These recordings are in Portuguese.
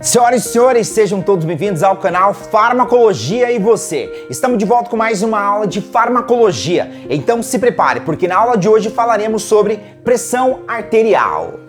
Senhoras e senhores, sejam todos bem-vindos ao canal Farmacologia e Você. Estamos de volta com mais uma aula de farmacologia. Então se prepare, porque na aula de hoje falaremos sobre pressão arterial.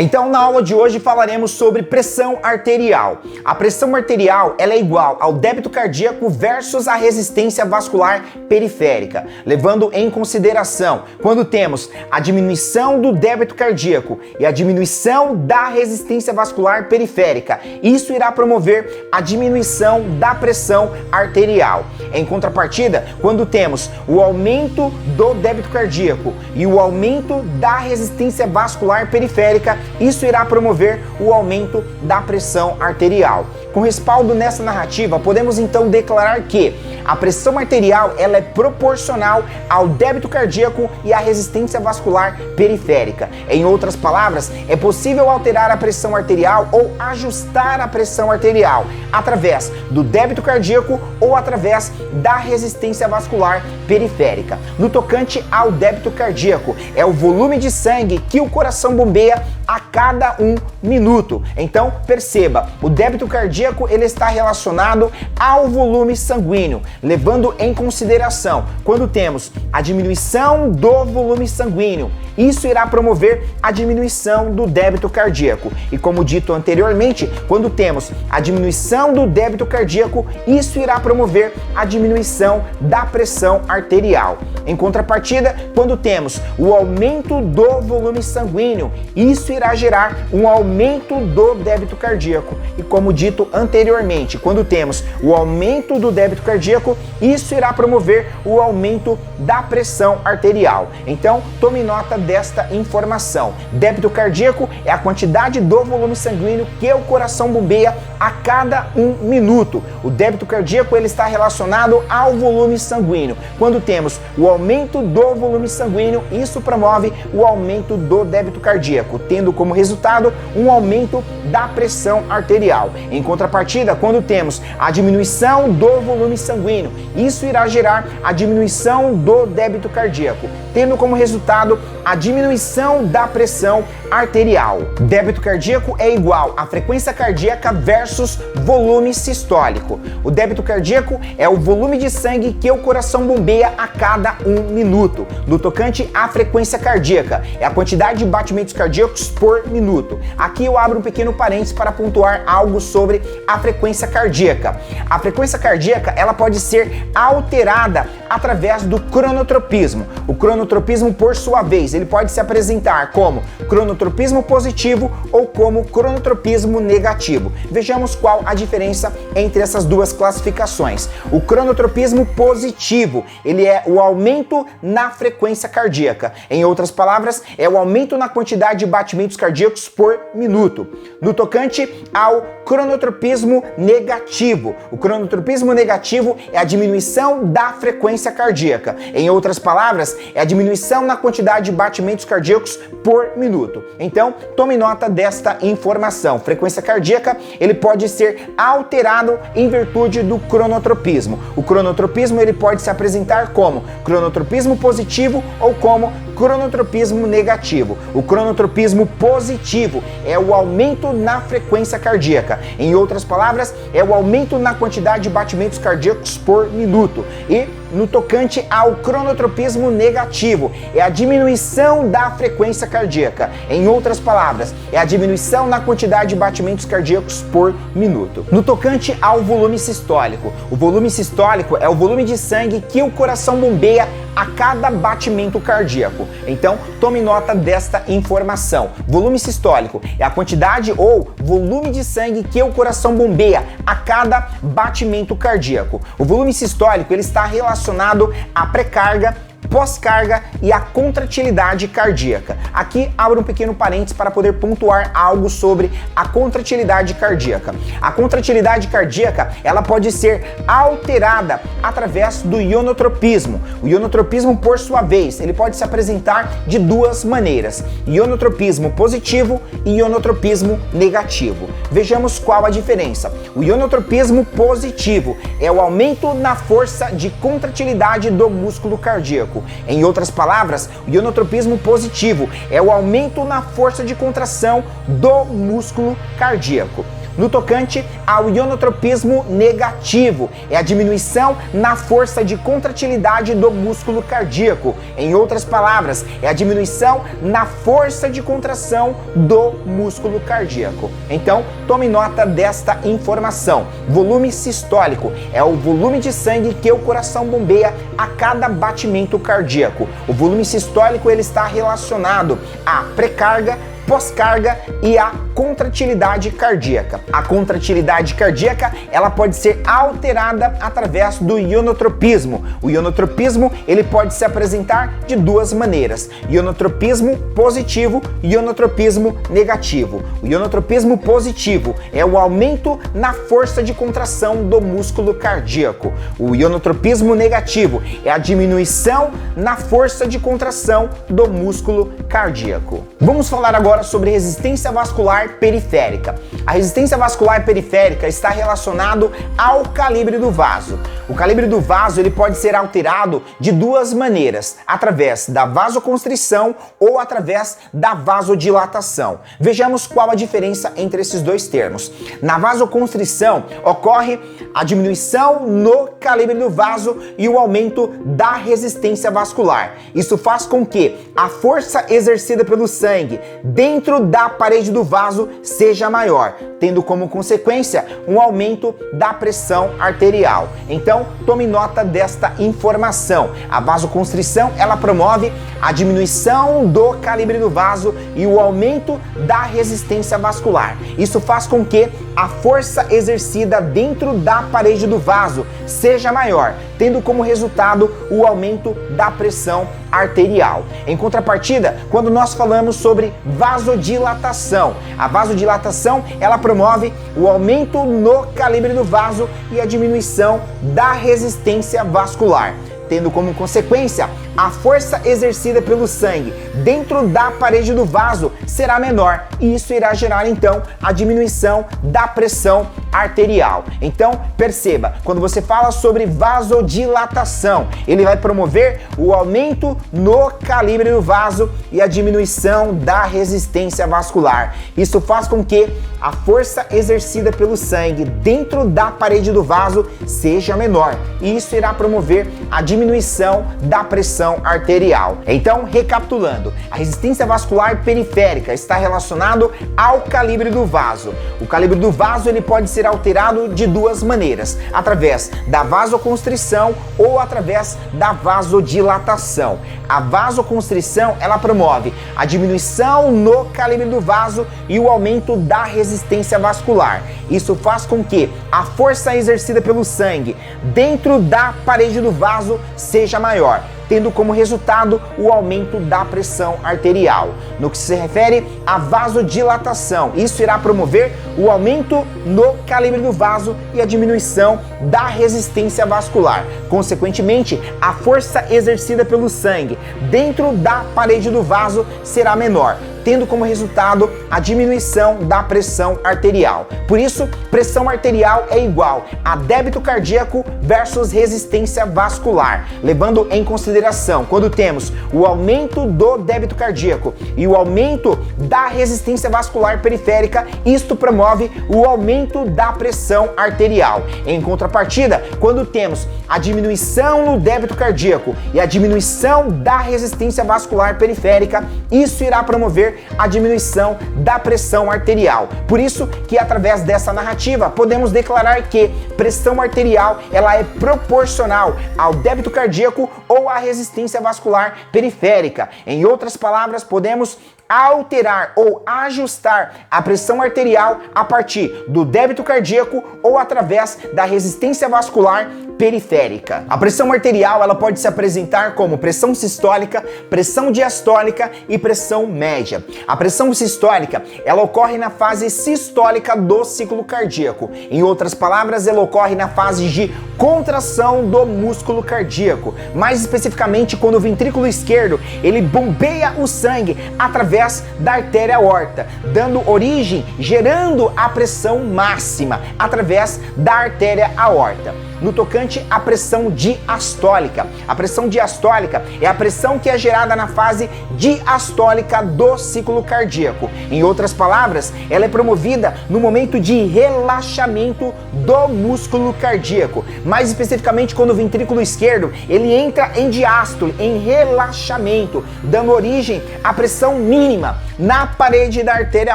Então, na aula de hoje falaremos sobre pressão arterial. A pressão arterial ela é igual ao débito cardíaco versus a resistência vascular periférica, levando em consideração quando temos a diminuição do débito cardíaco e a diminuição da resistência vascular periférica. Isso irá promover a diminuição da pressão arterial. Em contrapartida, quando temos o aumento do débito cardíaco e o aumento da resistência vascular periférica, isso irá promover o aumento da pressão arterial. Com respaldo nessa narrativa, podemos então declarar que a pressão arterial ela é proporcional ao débito cardíaco e à resistência vascular periférica. Em outras palavras, é possível alterar a pressão arterial ou ajustar a pressão arterial através do débito cardíaco ou através da resistência vascular periférica. No tocante ao débito cardíaco, é o volume de sangue que o coração bombeia a cada 1 minuto. Então, perceba, o débito cardíaco ele está relacionado ao volume sanguíneo, levando em consideração quando temos a diminuição do volume sanguíneo, isso irá promover a diminuição do débito cardíaco. E como dito anteriormente, quando temos a diminuição do débito cardíaco, isso irá promover a diminuição da pressão arterial. Em contrapartida, quando temos o aumento do volume sanguíneo, isso irá gerar um aumento do débito cardíaco. E como dito anteriormente, quando temos o aumento do débito cardíaco, isso irá promover o aumento da pressão arterial. Então, tome nota desta informação. Débito cardíaco é a quantidade do volume sanguíneo que o coração bombeia a cada 1 minuto. O débito cardíaco ele está relacionado ao volume sanguíneo. Quando temos o aumento do volume sanguíneo, isso promove o aumento do débito cardíaco, tendo como resultado um aumento da pressão arterial. Em contrapartida, quando temos a diminuição do volume sanguíneo, isso irá gerar a diminuição do débito cardíaco, tendo como resultado a diminuição da pressão arterial. Débito cardíaco é igual à frequência cardíaca versus volume sistólico. O débito cardíaco é o volume de sangue que o coração bombeia a cada 1 minuto. No tocante à frequência cardíaca, é a quantidade de batimentos cardíacos por minuto. Aqui eu abro um pequeno parênteses para pontuar algo sobre a frequência cardíaca. A frequência cardíaca ela pode ser alterada através do cronotropismo. O cronotropismo, por sua vez, ele pode se apresentar como cronotropismo positivo ou como cronotropismo negativo. Vejamos qual a diferença entre essas duas classificações. O cronotropismo positivo, ele é o aumento na frequência cardíaca. Em outras palavras, é o aumento na quantidade de batimentos cardíacos por minuto. No tocante ao cronotropismo negativo, o cronotropismo negativo é a diminuição da frequência cardíaca. Em outras palavras, é a diminuição na quantidade de batimentos cardíacos por minuto. Então, tome nota desta informação. Frequência cardíaca, ele pode ser alterado em virtude do cronotropismo. O cronotropismo, ele pode se apresentar como cronotropismo positivo ou como cronotropismo negativo. O cronotropismo positivo é o aumento na frequência cardíaca. Em outras palavras, é o aumento na quantidade de batimentos cardíacos por minuto. E no tocante ao cronotropismo negativo, é a diminuição da frequência cardíaca. Em outras palavras, é a diminuição na quantidade de batimentos cardíacos por minuto. No tocante ao volume sistólico, o volume sistólico é o volume de sangue que o coração bombeia a cada batimento cardíaco. Então, tome nota desta informação. Volume sistólico é a quantidade ou volume de sangue que o coração bombeia a cada batimento cardíaco. O volume sistólico ele está relacionado à pré-carga, pós-carga e a contratilidade cardíaca. Aqui abro um pequeno parênteses para poder pontuar algo sobre a contratilidade cardíaca. A contratilidade cardíaca, ela pode ser alterada através do ionotropismo. O ionotropismo, por sua vez, ele pode se apresentar de duas maneiras: ionotropismo positivo e ionotropismo negativo. Vejamos qual a diferença. O ionotropismo positivo é o aumento na força de contratilidade do músculo cardíaco. cardíaco. Em outras palavras, o ionotropismo positivo é o aumento na força de contração do músculo cardíaco. No tocante ao ionotropismo negativo, é a diminuição na força de contratilidade do músculo cardíaco. Em outras palavras, é a diminuição na força de contração do músculo cardíaco. Então, tome nota desta informação. Volume sistólico é o volume de sangue que o coração bombeia a cada batimento cardíaco. O volume sistólico ele está relacionado à pré-carga, pós-carga e a contratilidade cardíaca. A contratilidade cardíaca, ela pode ser alterada através do ionotropismo. O ionotropismo, ele pode se apresentar de duas maneiras: ionotropismo positivo e ionotropismo negativo. O ionotropismo positivo é o aumento na força de contração do músculo cardíaco. O ionotropismo negativo é a diminuição na força de contração do músculo cardíaco. Vamos falar agora sobre resistência vascular periférica. A resistência vascular periférica está relacionado ao calibre do vaso. O calibre do vaso ele pode ser alterado de duas maneiras: através da vasoconstrição ou através da vasodilatação. Vejamos qual a diferença entre esses dois termos. Na vasoconstrição ocorre a diminuição no calibre do vaso e o aumento da resistência vascular. Isso faz com que a força exercida pelo sangue dentro da parede do vaso seja maior, tendo como consequência um aumento da pressão arterial. Então, tome nota desta informação. A vasoconstrição, ela promove a diminuição do calibre do vaso e o aumento da resistência vascular. Isso faz com que a força exercida dentro da parede do vaso seja maior, tendo como resultado o aumento da pressão arterial. Em contrapartida, quando nós falamos sobre vasodilatação, a vasodilatação ela promove o aumento no calibre do vaso e a diminuição da resistência vascular, tendo como consequência a força exercida pelo sangue dentro da parede do vaso será menor e isso irá gerar então a diminuição da pressão arterial. Então perceba, quando você fala sobre vasodilatação, ele vai promover o aumento no calibre do vaso e a diminuição da resistência vascular. Isso faz com que a força exercida pelo sangue dentro da parede do vaso seja menor e isso irá promover a diminuição da pressão arterial. Então, recapitulando, a resistência vascular periférica está relacionado ao calibre do vaso. O calibre do vaso ele pode ser alterado de duas maneiras: através da vasoconstrição ou através da vasodilatação. A vasoconstrição ela promove a diminuição no calibre do vaso e o aumento da resistência vascular. Isso faz com que a força exercida pelo sangue dentro da parede do vaso seja maior, tendo como resultado o aumento da pressão arterial. No que se refere à vasodilatação, isso irá promover o aumento no calibre do vaso e a diminuição da resistência vascular. Consequentemente, a força exercida pelo sangue dentro da parede do vaso será menor, tendo como resultado a diminuição da pressão arterial. Por isso, pressão arterial é igual a débito cardíaco versus resistência vascular, levando em consideração quando temos o aumento do débito cardíaco e o aumento da resistência vascular periférica, isto promove o aumento da pressão arterial. Em contrapartida, quando temos a diminuição no débito cardíaco e a diminuição da resistência vascular periférica, isso irá promover a diminuição da pressão arterial. Por isso que através dessa narrativa podemos declarar que pressão arterial ela é proporcional ao débito cardíaco ou à resistência vascular periférica. Em outras palavras, podemos alterar ou ajustar a pressão arterial a partir do débito cardíaco ou através da resistência vascular periférica. A pressão arterial ela pode se apresentar como pressão sistólica, pressão diastólica e pressão média. A pressão sistólica ela ocorre na fase sistólica do ciclo cardíaco. Em outras palavras, ela ocorre na fase de contração do músculo cardíaco. Mais especificamente, quando o ventrículo esquerdo ele bombeia o sangue através da artéria aorta, dando origem, gerando a pressão máxima através da artéria aorta. No tocante à pressão diastólica. A pressão diastólica é a pressão que é gerada na fase diastólica do ciclo cardíaco. Em outras palavras, ela é promovida no momento de relaxamento do músculo cardíaco. Mais especificamente, quando o ventrículo esquerdo ele entra em diástole, em relaxamento, dando origem à pressão mínima na parede da artéria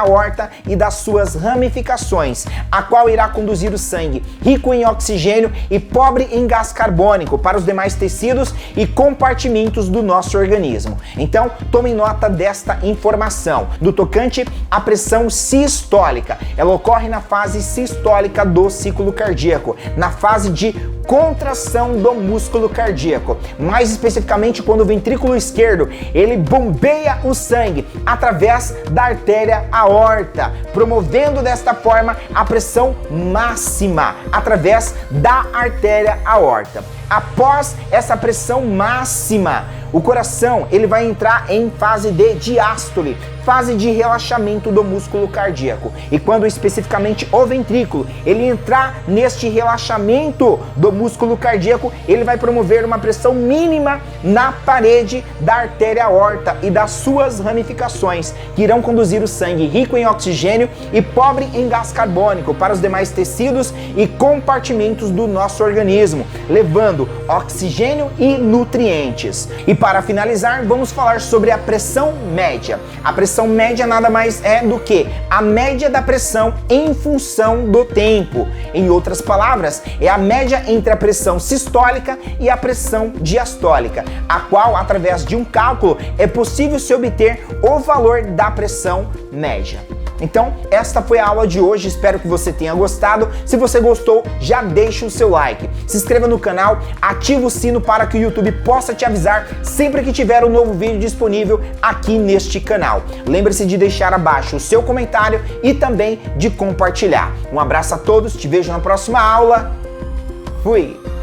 aorta e das suas ramificações, a qual irá conduzir o sangue rico em oxigênio e pobre em gás carbônico para os demais tecidos e compartimentos do nosso organismo. Então, tome nota desta informação. No tocante à pressão sistólica, ela ocorre na fase sistólica do ciclo cardíaco, na fase de contração do músculo cardíaco. Mais especificamente, quando o ventrículo esquerdo ele bombeia o sangue através da artéria aorta, promovendo desta forma a pressão máxima através da artéria aorta. Após essa pressão máxima, o coração ele vai entrar em fase de diástole, fase de relaxamento do músculo cardíaco. E quando especificamente o ventrículo ele entrar neste relaxamento do músculo cardíaco, ele vai promover uma pressão mínima na parede da artéria aorta e das suas ramificações, que irão conduzir o sangue rico em oxigênio e pobre em gás carbônico para os demais tecidos e compartimentos do nosso organismo, levando oxigênio e nutrientes. E para finalizar, vamos falar sobre a pressão média. A pressão média nada mais é do que a média da pressão em função do tempo. Em outras palavras, é a média entre a pressão sistólica e a pressão diastólica, a qual, através de um cálculo, é possível se obter o valor da pressão média. Então, esta foi a aula de hoje, espero que você tenha gostado. Se você gostou, já deixa o seu like. Se inscreva no canal, ativa o sino para que o YouTube possa te avisar sempre que tiver um novo vídeo disponível aqui neste canal. Lembre-se de deixar abaixo o seu comentário e também de compartilhar. Um abraço a todos, te vejo na próxima aula. Fui!